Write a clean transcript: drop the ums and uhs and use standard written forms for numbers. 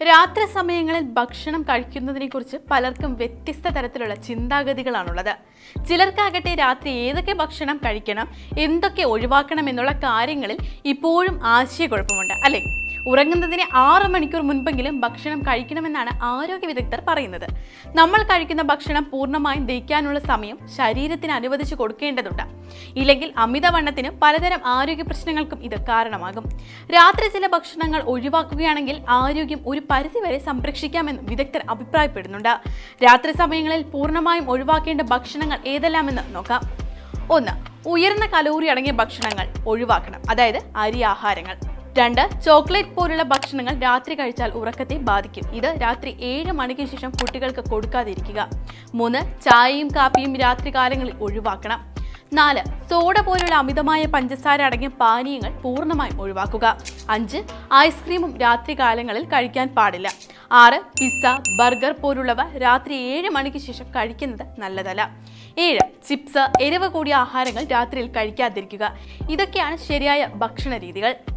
രാത്രി സമയങ്ങളിൽ ഭക്ഷണം കഴിക്കുന്നതിനെക്കുറിച്ച് പലർക്കും വ്യത്യസ്ത തരത്തിലുള്ള ചിന്താഗതികളാണുള്ളത്. ചിലർക്കാകട്ടെ രാത്രി ഏതൊക്കെ ഭക്ഷണം കഴിക്കണം, എന്തൊക്കെ ഒഴിവാക്കണം എന്നുള്ള കാര്യങ്ങളിൽ ഇപ്പോഴും ആശയക്കുഴപ്പമുണ്ട്, അല്ലേ? ഉറങ്ങുന്നതിന് 6 മണിക്കൂർ മുൻപെങ്കിലും ഭക്ഷണം കഴിക്കണമെന്നാണ് ആരോഗ്യ വിദഗ്ധർ പറയുന്നത്. നമ്മൾ കഴിക്കുന്ന ഭക്ഷണം പൂർണ്ണമായും ദഹിക്കാനുള്ള സമയം ശരീരത്തിന് അനുവദിച്ചു കൊടുക്കേണ്ടതുണ്ട്. ഇല്ലെങ്കിൽ അമിതവണ്ണത്തിനും പലതരം ആരോഗ്യ പ്രശ്നങ്ങൾക്കും ഇത് കാരണമാകും. രാത്രി ചില ഭക്ഷണങ്ങൾ ഒഴിവാക്കുകയാണെങ്കിൽ ആരോഗ്യം ഒരു പരിധിവരെ സംരക്ഷിക്കാമെന്ന് വിദഗ്ധർ അഭിപ്രായപ്പെടുന്നുണ്ട്. രാത്രി സമയങ്ങളിൽ പൂർണ്ണമായും ഒഴിവാക്കേണ്ട ഭക്ഷണങ്ങൾ ഏതെല്ലാമെന്ന് നോക്കാം. 1. ഉയർന്ന കലോറി അടങ്ങിയ ഭക്ഷണങ്ങൾ ഒഴിവാക്കണം, അതായത് അരി ആഹാരങ്ങൾ. 2. ചോക്ലേറ്റ് പോലുള്ള ഭക്ഷണങ്ങൾ രാത്രി കഴിച്ചാൽ ഉറക്കത്തെ ബാധിക്കും. ഇത് രാത്രി 7 മണിക്ക് ശേഷം കുട്ടികൾക്ക് കൊടുക്കാതിരിക്കുക. 3. ചായയും കാപ്പിയും രാത്രി കാലങ്ങളിൽ ഒഴിവാക്കണം. 4. സോഡ പോലുള്ള അമിതമായ പഞ്ചസാര അടങ്ങിയ പാനീയങ്ങൾ പൂർണ്ണമായും ഒഴിവാക്കുക. 5. ഐസ്ക്രീമും രാത്രി കാലങ്ങളിൽ കഴിക്കാൻ പാടില്ല. 6. പിസ്സ, ബർഗർ പോലുള്ളവ രാത്രി 7 മണിക്ക് ശേഷം കഴിക്കുന്നത് നല്ലതല്ല. 7. ചിപ്സ്, എരിവ് കൂടിയ ആഹാരങ്ങൾ രാത്രിയിൽ കഴിക്കാതിരിക്കുക. ഇതൊക്കെയാണ് ശരിയായ ഭക്ഷണ രീതികൾ.